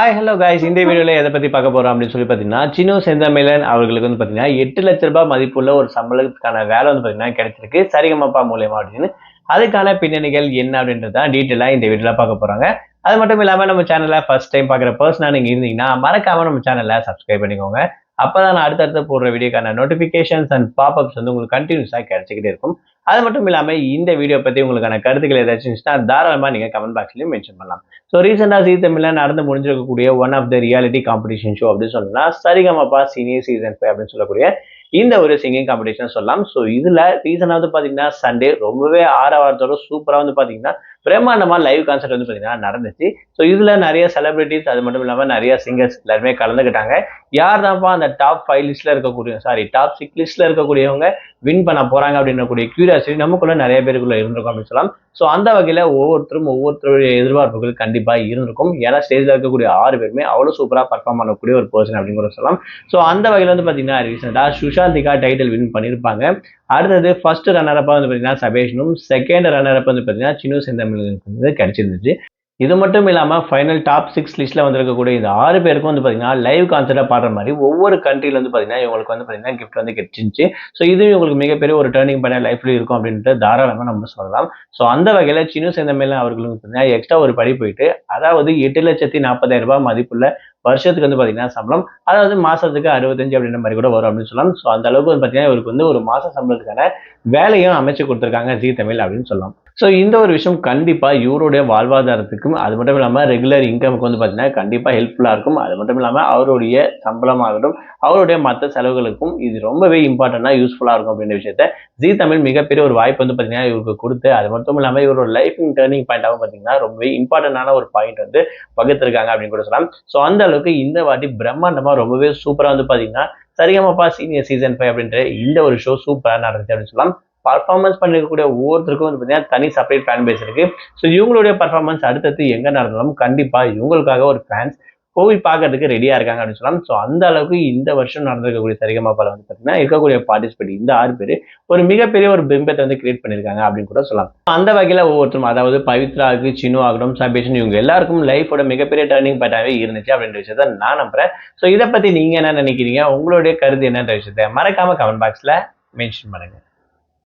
Hi hello guys, இந்த வீடியோவில் எதை பற்றி பார்க்க போகிறோம் அப்படின்னு சொல்லி பார்த்தீங்கன்னா, சினு செந்தமிழன் அவர்களுக்கு வந்து பார்த்தீங்கன்னா 8 லட்ச ரூபாய் மதிப்புள்ள ஒரு சம்பளத்துக்கான வேலை வந்து பார்த்தீங்கன்னா கிடைச்சிருக்கு சரிகமபா மூலியமா அப்படின்னு. அதுக்கான பின்னணிகள் என்ன அப்படின்றது தான் டீட்டெயிலாக இந்த வீடியோவில் பார்க்க போகிறாங்க. அது மட்டும் இல்லாமல் நம்ம சேனலை ஃபர்ஸ்ட் டைம் பார்க்குற பர்சனாக நீங்கள் இருந்தீங்கன்னா மறக்காம நம்ம சேனலை சப்ஸ்கிரைப் பண்ணிக்கோங்க. அப்பதான் நான் அடுத்தடுத்து போடுற வீடியோக்கான நோட்டிஃபிகேஷன்ஸ் அண்ட் பாப்அப்ஸ் வந்து உங்களுக்கு கண்டினியூஸாக கிடைச்சிக்கிட்டே இருக்கும். அது மட்டும் இல்லாமல் இந்த வீடியோ பற்றி உங்களுக்கான கருத்துக்கள் ஏதாச்சும் இருந்துச்சுன்னா தாராளமாக நீங்கள் கமெண்ட் பாக்ஸ்லையும் மென்ஷன் பண்ணலாம். ஸோ ரீசெண்டாக ஜீ தமிழ்ல நடந்து முடிஞ்சிருக்கக்கூடிய one of the reality competition show அப்படின்னு சொல்லலாம் சரிகமபா சீனியர் சீசன் 5 அப்படின்னு சொல்லக்கூடிய இந்த ஒரு சிங்கிங் காம்படிஷன் சொல்லலாம். ஸோ இதுல ரீசனாக வந்து பார்த்தீங்கன்னா சண்டே ரொம்பவே ஆரவாரத்தோட சூப்பராக வந்து பார்த்தீங்கன்னா பிரம்மாண்டமா லைவ் கான்சர்ட் வந்து பார்த்தீங்கன்னா நடந்துச்சு. ஸோ இதுல நிறைய செலிபிரிட்டிஸ் அது மட்டும் இல்லாமல் நிறைய சிங்கர்ஸ் எல்லாருமே கலந்துக்கிட்டாங்க. யார் தான்ப்பா அந்த டாப் 5 லிஸ்ட்ல இருக்கக்கூடிய டாப் 6 லிஸ்ட்ல இருக்கக்கூடியவங்க வின் பண்ண போறாங்க அப்படின்னக்கூடிய கியூரியாசிட்டி நமக்குள்ள நிறைய பேருக்குள்ள இருந்திருக்கும் அப்படின்னு சொல்லலாம். ஸோ அந்த வகையில ஒவ்வொருத்தருடைய எதிர்பார்ப்புகள் கண்டிப்பா இருந்திருக்கும். ஏன்னா ஸ்டேஜ்ல இருக்கக்கூடிய 6 பேருமே அவ்வளவு சூப்பரா பர்ஃபார்ம் பண்ணக்கூடிய ஒரு பர்சன் அப்படின்னு கூட சொல்லலாம். ஸோ அந்த வகையில வந்து பாத்தீங்கன்னா ரீசெண்டா சுஷாந்திகா டைட்டில் வின் பண்ணியிருப்பாங்க. அடுத்தது ஃபர்ஸ்ட் ரன்னர் அப்பா வந்து பாத்தீங்கன்னா சபேஷனும், செகண்ட் ரன்னர் அப்பா வந்து பாத்தீங்கன்னா சினு செந்தமிழனுக்கு வந்து கிடைச்சிருந்துச்சு. இது மட்டும் இல்லாமல் ஃபைனல் டாப் 6 லிஸ்ட்டில் வந்திருக்கக்கூடிய இந்த 6 பேருக்கும் வந்து பார்த்தீங்கன்னா லைவ் கான்சர்ட்டாக பாடுற மாதிரி ஒவ்வொரு கண்ட்ரியில் வந்து பார்த்தீங்கன்னா இவங்களுக்கு வந்து பார்த்தீங்கன்னா கிஃப்ட் வந்து கிடைச்சிருந்துச்சு. ஸோ இதுவும் இவங்களுக்கு மிகப்பெரிய ஒரு டேர்னிங் பண்ண லைஃப்ல இருக்கும் அப்படின்ட்டு தாராளமாக நம்ம சொல்லலாம். ஸோ அந்த வகையில் சினு செந்தமிழன் அவர்களுக்கு பார்த்தீங்கன்னா எக்ஸ்ட்ரா ஒரு படி போயிட்டு, அதாவது 8,40,000 ரூபாய் மதிப்புள்ள வருஷத்துக்கு வந்து பார்த்தீங்கன்னா சம்பளம், அதாவது மாசத்துக்கு 65 அப்படின்ற மாதிரி கூட வரும் அப்படின்னு சொல்லலாம். ஸோ அந்த அளவுக்கு வந்து பார்த்தீங்கன்னா இவருக்கு வந்து ஒரு மாச சம்பளத்துக்கான வேலையும் அமைச்சு கொடுத்துருக்காங்க ஜீ தமிழ் அப்படின்னு சொல்லலாம். ஸோ இந்த ஒரு விஷயம் கண்டிப்பா இவருடைய வாழ்வாதாரத்துக்கும் அது மட்டும் இல்லாமல் ரெகுலர் இன்கமுக்கு வந்து பார்த்தீங்கன்னா கண்டிப்பா ஹெல்ப்ஃபுல்லா இருக்கும். அது மட்டும் இல்லாமல் அவருடைய சம்பளமாகட்டும், அவருடைய மற்ற செலவுகளுக்கும் இது ரொம்பவே இம்பார்ட்டண்டா யூஸ்ஃபுல்லா இருக்கும் அப்படின்ற விஷயத்த ஜீ தமிழ் மிகப்பெரிய ஒரு வாய்ப்பு வந்து பார்த்தீங்கன்னா இவருக்கு கொடுத்து, அது மட்டும் இல்லாமல் இவரோட லைஃப் டேர்னிங் பாயிண்டாகவும் பார்த்தீங்கன்னா ரொம்பவே இம்பார்ட்டன்டான ஒரு பாயிண்ட் வந்து வகுத்திருக்காங்க அப்படின்னு கூட சொல்லலாம். ஸோ அந்த அளவுக்கு இந்த வாட்டி பிரம்மாண்டமா ரொம்பவே சூப்பரா வந்து பார்த்தீங்கன்னா சரிகமபா சீனியர் சீசன் 5 அப்படின்ற இந்த ஒரு ஷோ சூப்பரா நடந்துச்சு அப்படின்னு சொல்லலாம். பர்ஃபார்மன்ஸ் பண்ணிருக்கக்கூடிய ஒவ்வொருத்தருக்கும் வந்து பார்த்தீங்கன்னா தனி செப்பரேட் ஃபேன் பேஸ் இருக்கு. ஸோ இவங்களுடைய பர்ஃபார்மன்ஸ் அடுத்தடுத்து எங்க நடந்தாலும் கண்டிப்பா இவங்களுக்காக ஒரு ஃபேன்ஸ் போய் பார்க்கறதுக்கு ரெடியா இருக்காங்க அப்படின்னு சொல்லலாம். ஸோ அந்த அளவுக்கு இந்த வருஷம் நடந்திருக்கக்கூடிய சரிகமபால வந்து பார்த்தீங்கன்னா இருக்கக்கூடிய பார்ட்டிசிபேட் இந்த 6 பேர் ஒரு மிகப்பெரிய ஒரு பிம்பத்தை வந்து கிரியேட் பண்ணியிருக்காங்க அப்படின்னு கூட சொல்லலாம். அந்த வகையில ஒவ்வொருத்தரும், அதாவது பவித்ராவுக்கு, சினு ஆகட்டும், சபேஷன், இவங்க எல்லாருக்கும் லைஃபோட மிகப்பெரிய டர்னிங் பாயிண்டாவே இருந்துச்சு அப்படின்ற விஷயத்த நான் நம்புறேன். ஸோ இதை பத்தி நீங்க என்ன நினைக்கிறீங்க, உங்களுடைய கருத்து என்னன்ற விஷயத்த மறக்காம கமெண்ட் பாக்ஸ்ல மென்ஷன் பண்ணுங்க.